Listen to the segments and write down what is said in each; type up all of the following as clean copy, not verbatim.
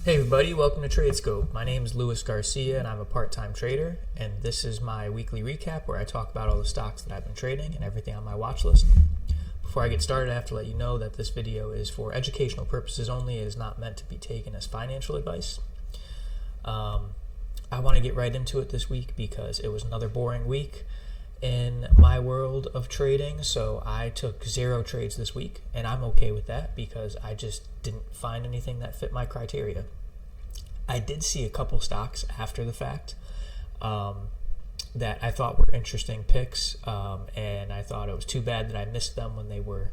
Hey everybody, welcome to TradeScope. My name is Luis Garcia and I'm a part-time trader, and this is my weekly recap where I talk about all the stocks that I've been trading and everything on my watch list. Before I get started, I have to let you know that this video is for educational purposes only. It is not meant to be taken as financial advice. I want to get right into it this week because it was another boring week in my world of trading. So I took 0 trades this week, and I'm okay with that because I just didn't find anything that fit my criteria. I did see a couple stocks after the fact that I thought were interesting picks, and I thought it was too bad that I missed them when they were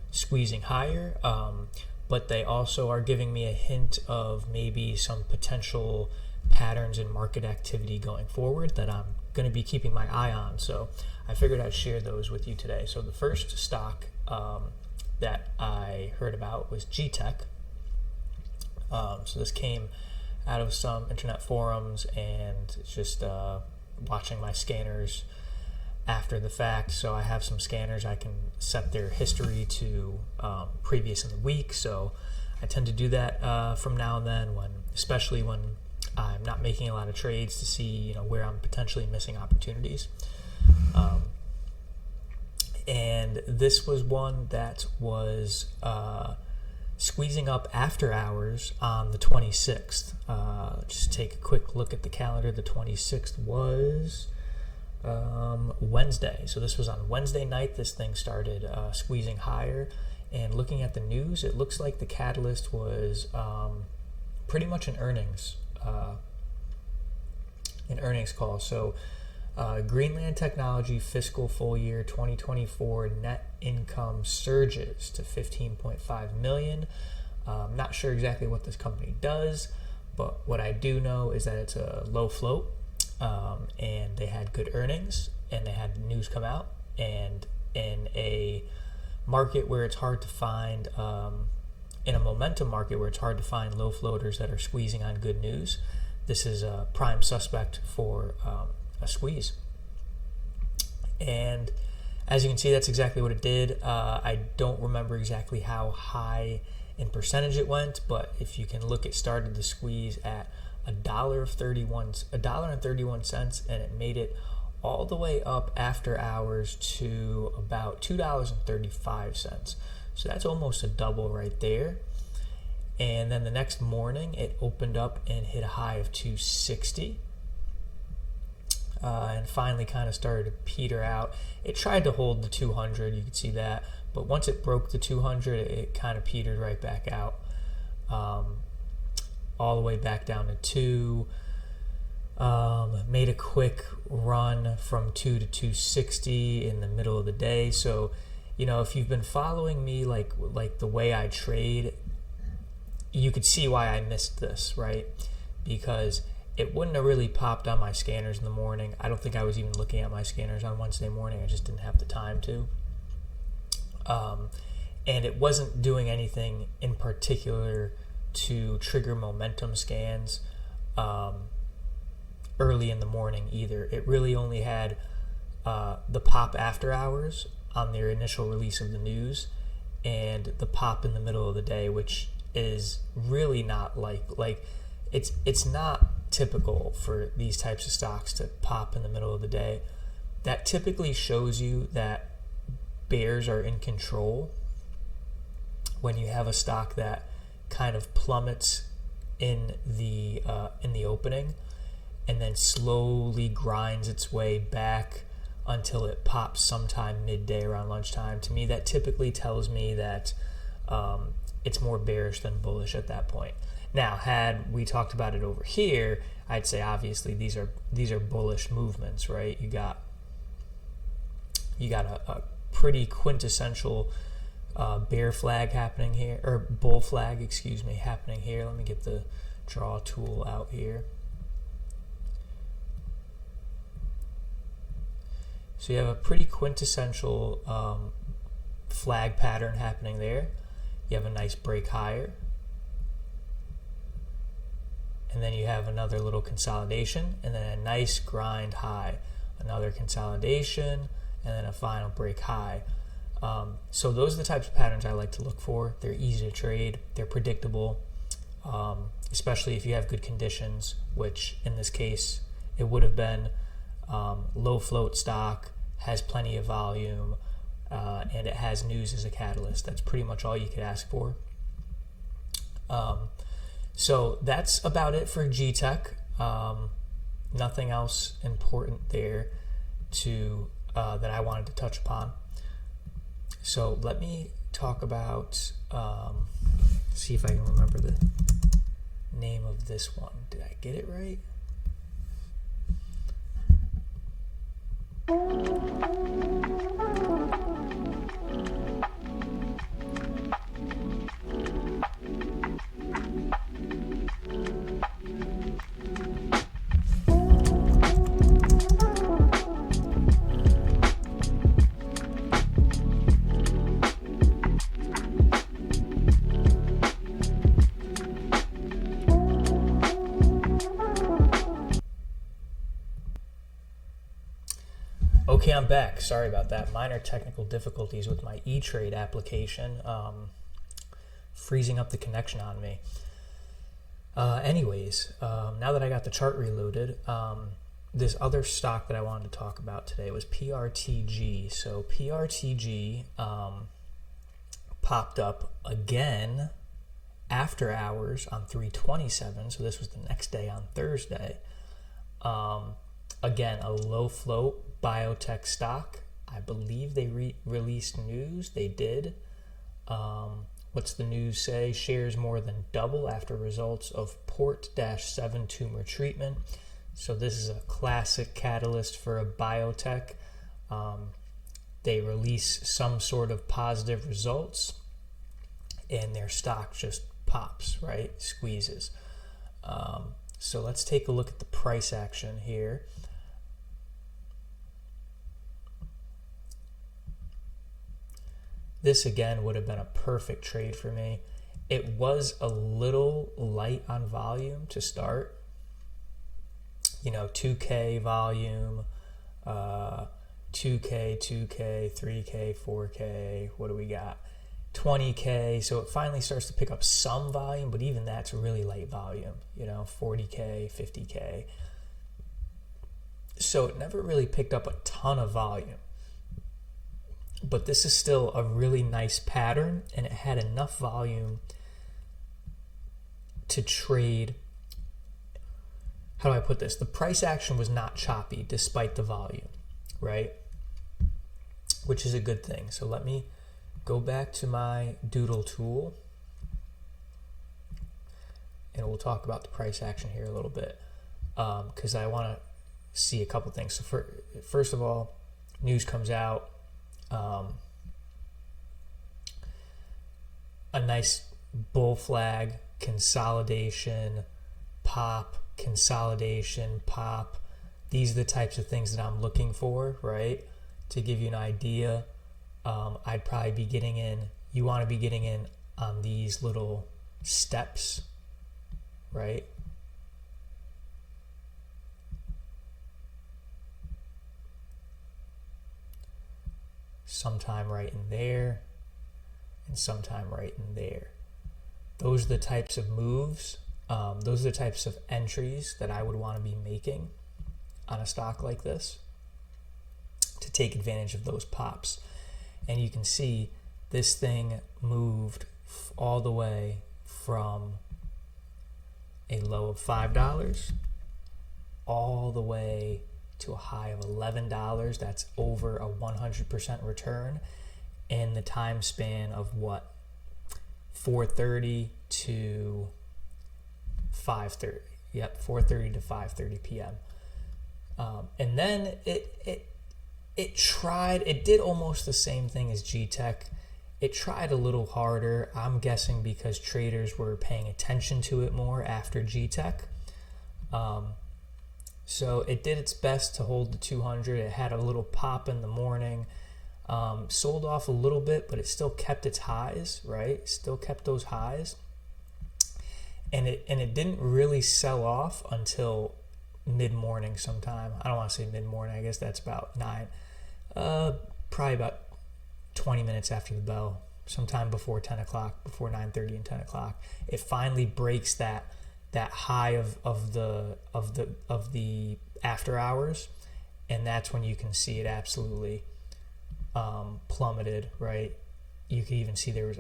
squeezing higher, but they also are giving me a hint of maybe some potential patterns in market activity going forward that I'm going to be keeping my eye on. So I figured I'd share those with you today. So the first stock that I heard about was GTEC. So this came out of some internet forums and just watching my scanners after the fact. So I have some scanners I can set their history to previous in the week. So I tend to do that from now and then, especially when I'm not making a lot of trades, to see where I'm potentially missing opportunities. And this was one that was squeezing up after hours on the 26th. Just take a quick look at the calendar. The 26th was Wednesday. So this was on Wednesday night. This thing started squeezing higher. And looking at the news, it looks like the catalyst was pretty much an earnings call. So Greenland Technology fiscal full year 2024 net income surges to 15.5 million. Not sure exactly what this company does, but what I do know is that it's a low float, and they had good earnings, and they had news come out, and in a market where it's hard to find, in a momentum market where it's hard to find low floaters that are squeezing on good news, this is a prime suspect for a squeeze. And as you can see, that's exactly what it did. I don't remember exactly how high in percentage it went, but if you can look, it started the squeeze at $1.31, and it made it all the way up after hours to about $2.35. So that's almost a double right there. And then the next morning, it opened up and hit a high of 260. And finally kind of started to peter out. It tried to hold the 200, you could see that, but once it broke the 200, it kind of petered right back out, all the way back down to 2. Made a quick run from 2 to 260 in the middle of the day. So, if you've been following me like the way I trade, you could see why I missed this, right? Because it wouldn't have really popped on my scanners in the morning. I don't think I was even looking at my scanners on Wednesday morning. I just didn't have the time to. And it wasn't doing anything in particular to trigger momentum scans early in the morning either. It really only had the pop after hours on their initial release of the news, and the pop in the middle of the day, which is really not it's not typical for these types of stocks to pop in the middle of the day. That typically shows you that bears are in control when you have a stock that kind of plummets in the opening and then slowly grinds its way back until it pops sometime midday around lunchtime. To me, that typically tells me that it's more bearish than bullish at that point. Now, had we talked about it over here, I'd say obviously these are bullish movements, right? You got a pretty quintessential bear flag happening here, or bull flag, excuse me, happening here. Let me get the draw tool out here. So you have a pretty quintessential flag pattern happening there. You have a nice break higher. And then you have another little consolidation, and then a nice grind high, another consolidation, and then a final break high. So those are the types of patterns I like to look for. They're easy to trade. They're predictable. especially if you have good conditions, which in this case it would have been. Low float stock, has plenty of volume, and it has news as a catalyst. That's pretty much all you could ask for. So that's about it for GTEC. Nothing else important there that I wanted to touch upon. So let me talk about, see if I can remember the name of this one. Did I get it right? Okay, I'm back. Sorry about that. Minor technical difficulties with my E-Trade application, freezing up the connection on me. Anyways, now that I got the chart reloaded, this other stock that I wanted to talk about today was PRTG. So PRTG popped up again after hours on 3/27. So this was the next day on Thursday. Again, a low float biotech stock. I believe they released news. They did. What's the news say? Shares more than double after results of port-7 tumor treatment. So this is a classic catalyst for a biotech. They release some sort of positive results and their stock just pops, right? Squeezes. So let's take a look at the price action here. This again would have been a perfect trade for me. It was a little light on volume to start. 2K volume, 2K, 2K, 3K, 4K, what do we got? 20K, so it finally starts to pick up some volume, but even that's really light volume, 40K, 50K. So it never really picked up a ton of volume. But this is still a really nice pattern, and it had enough volume to trade. How do I put this? The price action was not choppy despite the volume, right? Which is a good thing. So let me go back to my doodle tool, and we'll talk about the price action here a little bit, because I want to see a couple things. So first of all, news comes out. A nice bull flag, consolidation, pop, consolidation, pop. These are the types of things that I'm looking for, right? To give you an idea, I'd probably be getting in, you want to be getting in on these little steps, right? Sometime right in there, and sometime right in there. Those are the types of moves, those are the types of entries that I would want to be making on a stock like this to take advantage of those pops. And you can see this thing moved all the way from a low of $5 all the way to a high of $11. That's over a 100% return in the time span of what? 4:30 to 5:30. Yep, 4:30 to 5:30 p.m. And then it did almost the same thing as GTEC. It tried a little harder, I'm guessing because traders were paying attention to it more after GTEC. So it did its best to hold the 200. It had a little pop in the morning, sold off a little bit, but it still kept its highs, right? Still kept those highs. And it didn't really sell off until mid-morning sometime. I don't want to say mid-morning. I guess that's about 9. Probably about 20 minutes after the bell, sometime before 10 o'clock, before 9:30 and 10 o'clock. It finally breaks that high of the after hours, and that's when you can see it absolutely plummeted, right? You could even see there was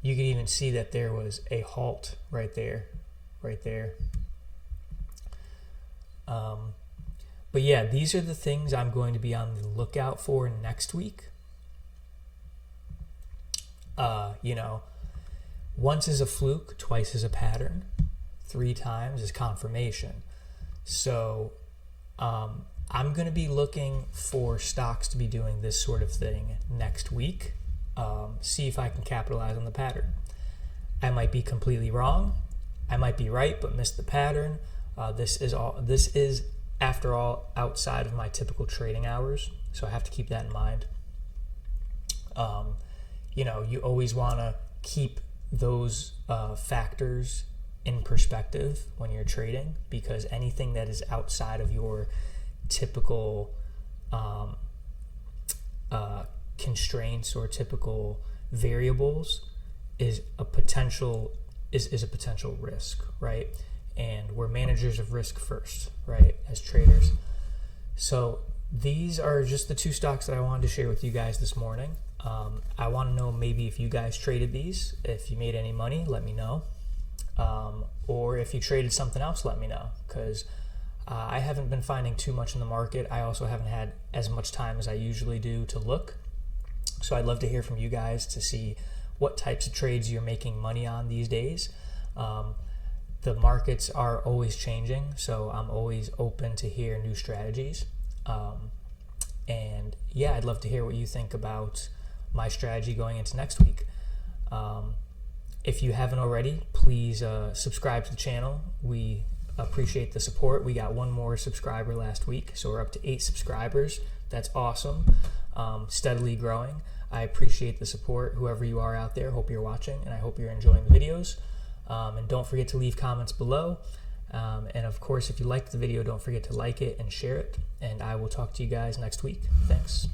you could even see that there was a halt right there. But yeah, these are the things I'm going to be on the lookout for next week. Once is a fluke, twice is a pattern, 3 times is confirmation. So I'm going to be looking for stocks to be doing this sort of thing next week. See if I can capitalize on the pattern. I might be completely wrong. I might be right, but miss the pattern. This is after all outside of my typical trading hours, so I have to keep that in mind. You always want to keep those factors in perspective when you're trading, because anything that is outside of your typical constraints or typical variables is a potential risk, right? And we're managers of risk first, right, as traders. So these are just the 2 stocks that I wanted to share with you guys this morning. I want to know maybe if you guys traded these, if you made any money, let me know. Or if you traded something else, let me know, because I haven't been finding too much in the market. I also haven't had as much time as I usually do to look. So I'd love to hear from you guys to see what types of trades you're making money on these days. The markets are always changing, so I'm always open to hear new strategies. And yeah, I'd love to hear what you think about my strategy going into next week. If you haven't already, please subscribe to the channel. We appreciate the support. We got 1 more subscriber last week, so we're up to 8 subscribers. That's awesome. Steadily growing. I appreciate the support, whoever you are out there. Hope you're watching, and I hope you're enjoying the videos. And don't forget to leave comments below. And of course, if you liked the video, don't forget to like it and share it. And I will talk to you guys next week. Thanks.